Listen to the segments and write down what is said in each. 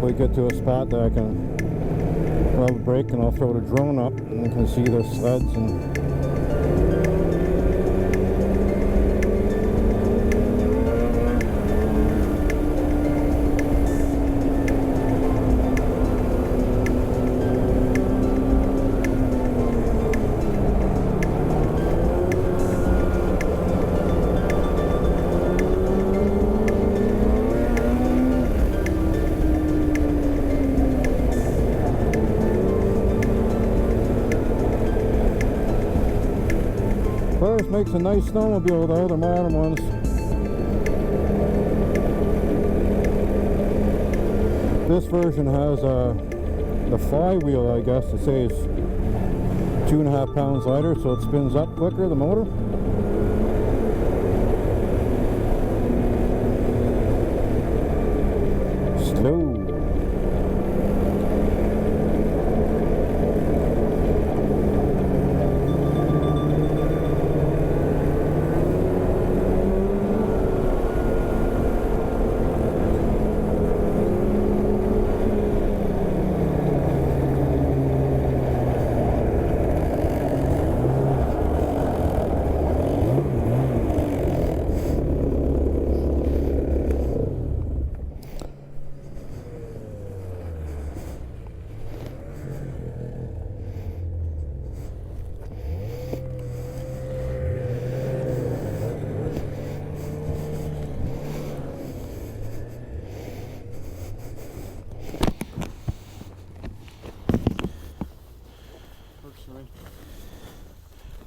we get to a spot that I can level brake, and I'll throw the drone up and you can see the sleds and Polaris makes a nice snowmobile though, the modern ones. This version has the flywheel, I guess to say, is 2.5 pounds lighter, so it spins up quicker, the motor. Slow.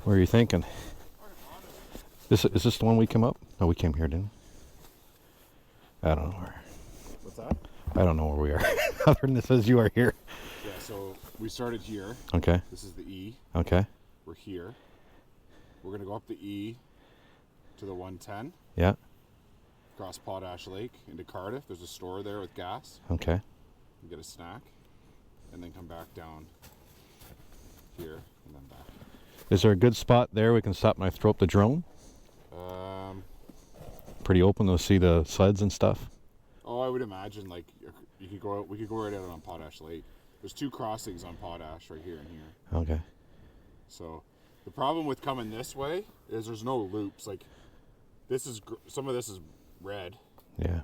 What are you thinking? Is this the one we came up? No, we came here, didn't we? I don't know where. What's that? I don't know where we are. Other than it says you are here. Yeah, so we started here. Okay. This is the E. Okay. We're here. We're going to go up the E to the 110. Yeah. Across Potash Lake into Cardiff. There's a store there with gas. Okay. You get a snack. And then come back down here and then back. Is there a good spot there we can stop and I throw up the drone? Pretty open to see the sleds and stuff? Oh, I would imagine like you could go out, we could go right out on Potash Lake. There's 2 crossings on Potash right here and here. Okay. So the problem with coming this way is there's no loops. Like this is some of this is red. Yeah.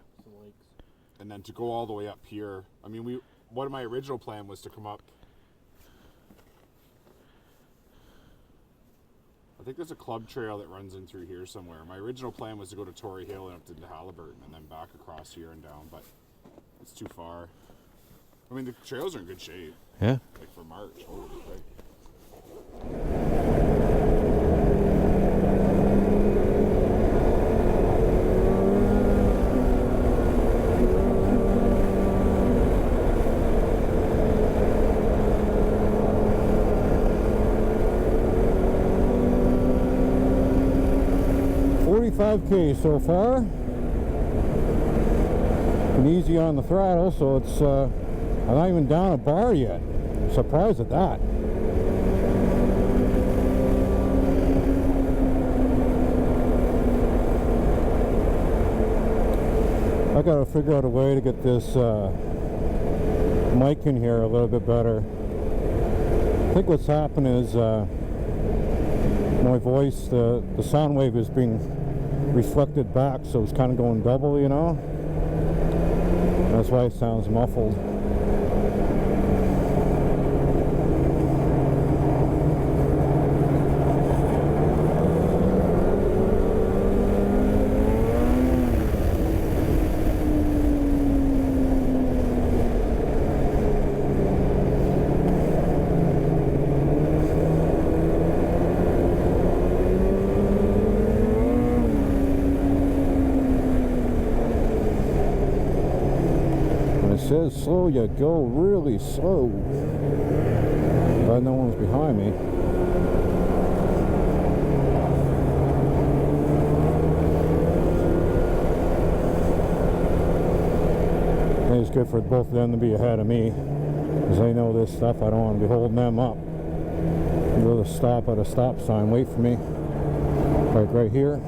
And then to go all the way up here. I mean, what my original plan was to come up. I think there's a club trail that runs in through here somewhere. My original plan was to go to Coe Hill and up to Halliburton and then back across here and down, but it's too far. I mean, the trails are in good shape. Yeah. Like for March. Holy crap. 45K so far. Been easy on the throttle, so it's I'm not even down a bar yet. I'm surprised at that. I gotta figure out a way to get this mic in here a little bit better. I think what's happened is my voice, the sound wave is being reflected back, so it's kind of going double, you know. That's why it sounds muffled. Says slow, you go really slow. Glad no one's behind me. I think it's good for both of them to be ahead of me, because they know this stuff. I don't want to be holding them up. Go to stop at a stop sign, wait for me. Like right here.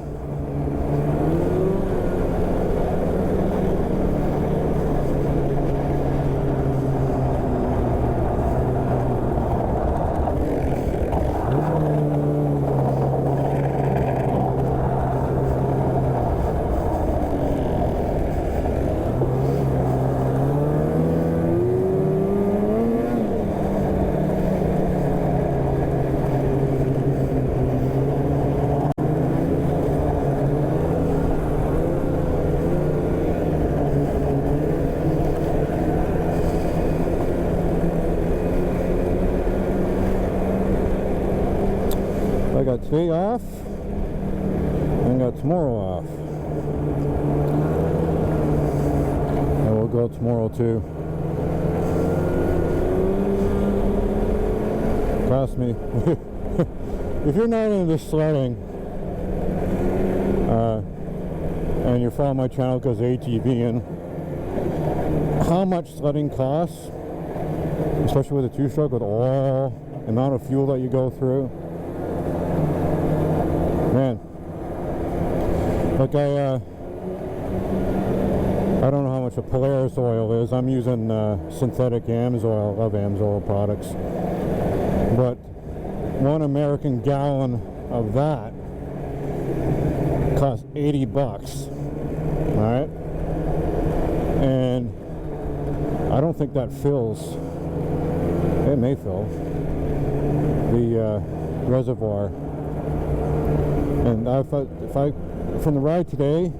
got today off, and got tomorrow off. And we'll go tomorrow too. Trust me, if you're not into sledding, and you're following my channel because of ATV and how much sledding costs, especially with a two-stroke, with oil, the amount of fuel that you go through, man. Like I don't know how much a Polaris oil is. I'm using synthetic AMSOIL. I love AMSOIL products, but 1 American gallon of that costs $80. All right, and I don't think that fills. It may fill the reservoir. And if I from the ride today,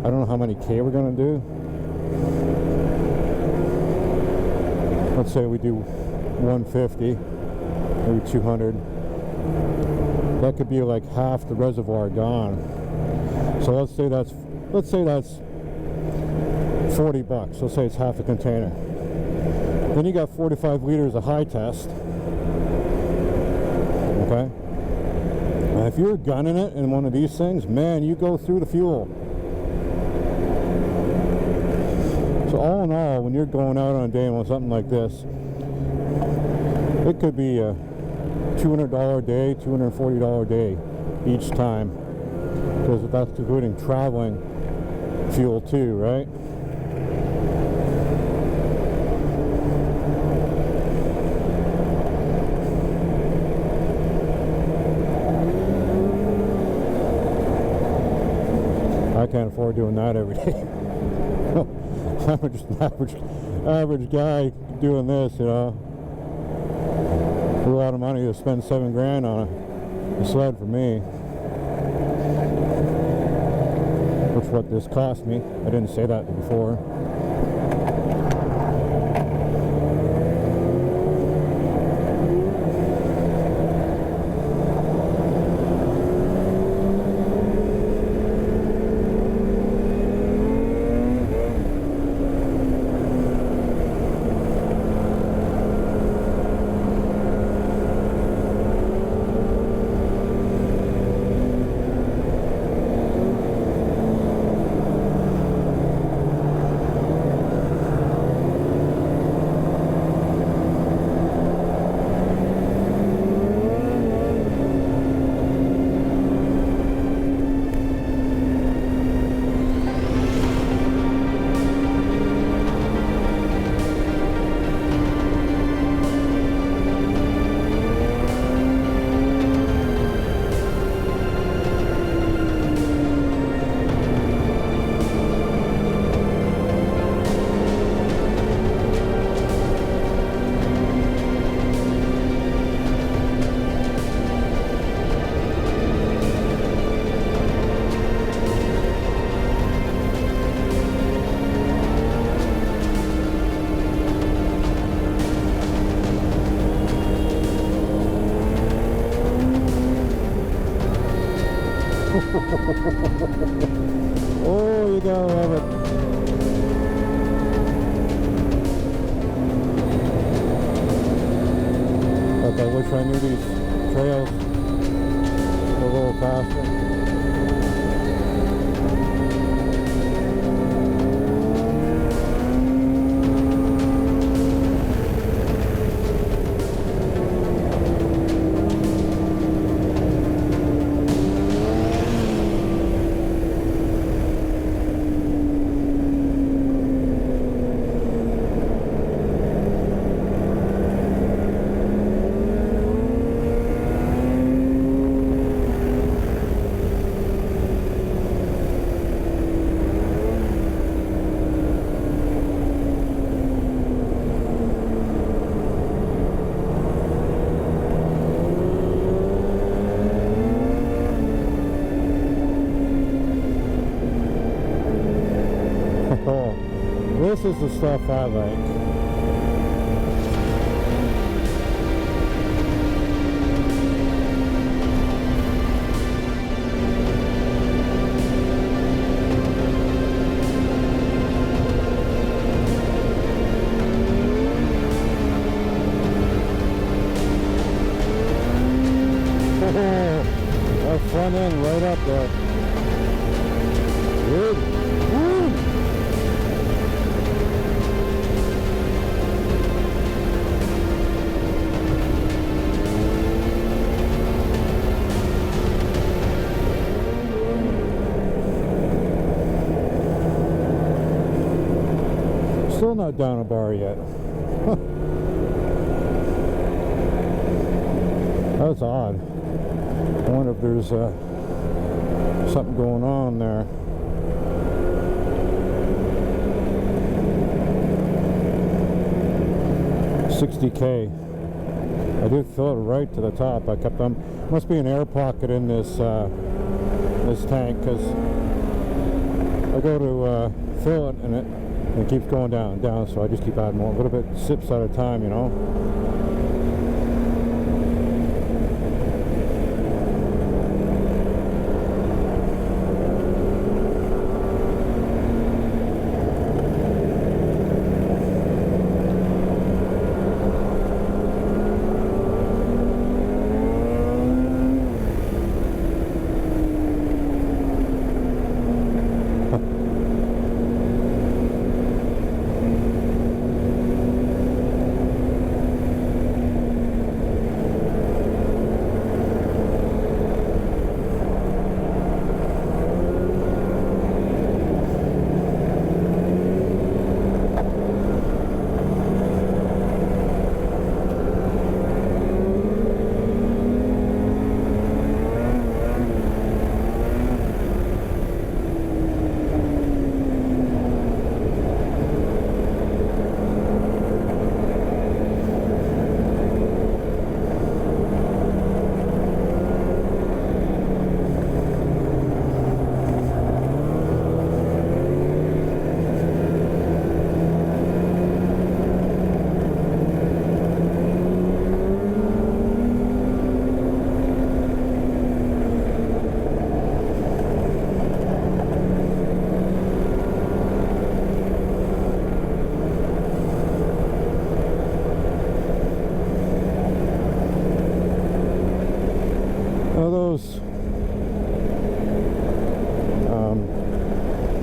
I don't know how many K we're gonna do. Let's say we do 150, maybe 200. That could be like half the reservoir gone. So let's say that's $40. Let's say it's half a container. Then you got 45 liters of high test. Okay? And if you're gunning it in one of these things, man, you go through the fuel. So all in all, when you're going out on a day on something like this, it could be a $200 day, $240 day each time. Because that's including traveling fuel too, right? I can't afford doing that every day. I'm just an average guy doing this, you know. It's a lot of money to spend $7 grand on a sled for me. Which is what this cost me. I didn't say that before. Oh, you gotta love it. Like, I wish I knew these trails a little faster. This is the stuff I like. front end right up there. Good. Woo. Still not down a bar yet. That's odd. I wonder if there's something going on there. $60K. I did fill it right to the top. I kept on. Must be an air pocket in this this tank, because I go to fill it and it keeps going down and down. So I just keep adding more, a little bit, sips at a time, you know.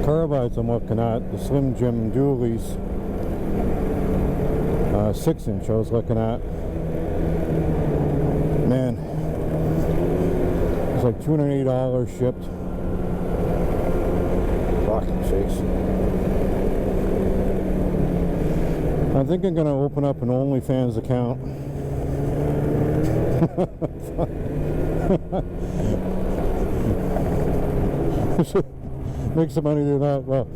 Carbides I'm looking at, the Slim Jim Dualies 6-inch I was looking at. Man, it's like $280 shipped. Fucking sakes. I think I'm gonna open up an OnlyFans account. Make some money doing that. Well,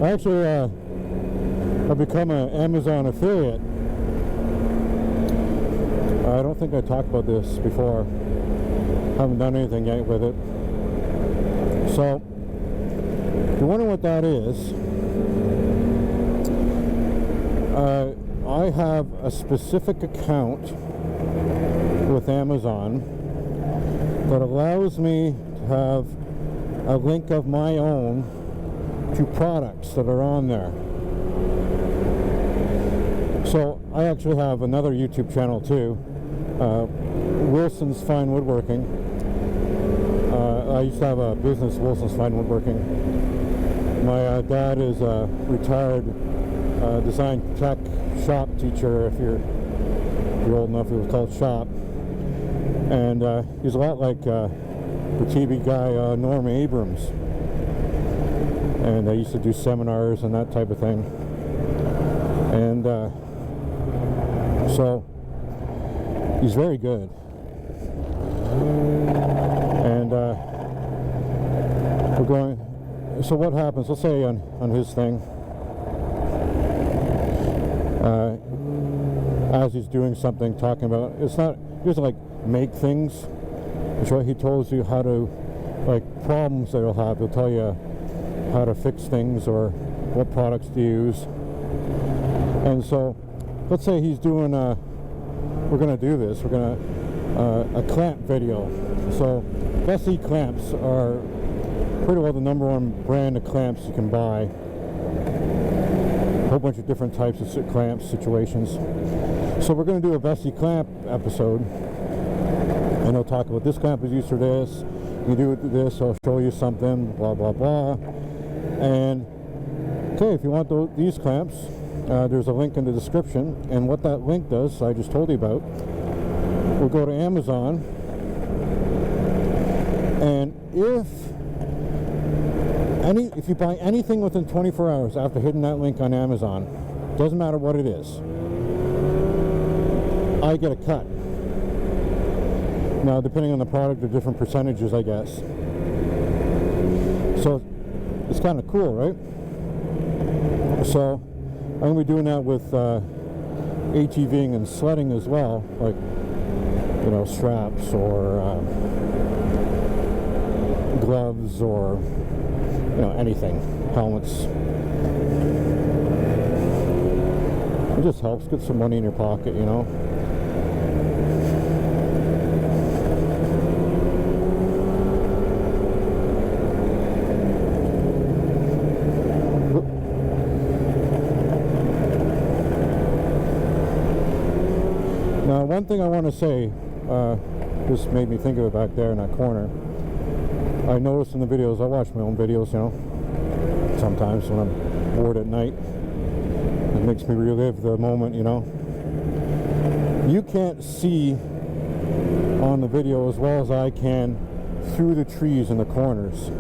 actually, I've become an Amazon affiliate. I don't think I talked about this before. Haven't done anything yet with it. So, if you wonder what that is, I have a specific account with Amazon that allows me to have a link of my own to products that are on there. So I actually have another YouTube channel too, Wilson's Fine Woodworking. I used to have a business, Wilson's Fine Woodworking. My dad is a retired design tech shop teacher, if you're old enough. It was called shop, and he's a lot like the TV guy Norm Abrams, and I used to do seminars and that type of thing. And so he's very good. And we're going. So what happens? Let's say on his thing, as he's doing something, talking about, it's not, he doesn't like make things. It's what he tells you how to, like problems that he'll have. He'll tell you how to fix things or what products to use. And so, let's say he's doing we're going to do this. We're going to a clamp video. So, Bessie clamps are pretty well the #1 brand of clamps you can buy. A whole bunch of different types of clamps, situations. So we're going to do a Bessie clamp episode, and he'll talk about this clamp is used for this You do this, I'll show you something, blah blah blah. And okay, if you want these clamps, there's a link in the description, and what that link does, I just told you about, we'll go to Amazon, and if you buy anything within 24 hours after hitting that link on Amazon, doesn't matter what it is, I get a cut. Now, depending on the product, there are different percentages, I guess. So it's kind of cool, right? So I'm going to be doing that with ATVing and sledding as well, like, you know, straps or gloves or, you know, anything, helmets. It just helps get some money in your pocket, you know. Now, one thing I want to say, this made me think of it back there in that corner. I noticed in the videos, I watch my own videos, you know, sometimes when I'm bored at night. It makes me relive the moment, you know. You can't see on the video as well as I can through the trees in the corners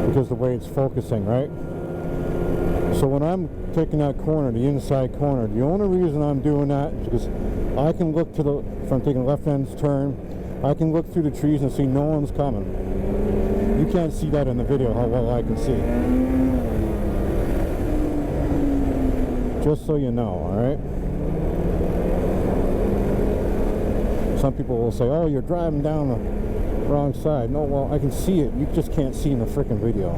because the way it's focusing, right? So when I'm taking that corner, the inside corner, the only reason I'm doing that is because I can look to the, if I'm taking a left-hand turn, I can look through the trees and see no one's coming. You can't see that in the video, how well I can see. Just so you know, alright? Some people will say, oh, you're driving down the wrong side. No, well, I can see it. You just can't see in the frickin' video.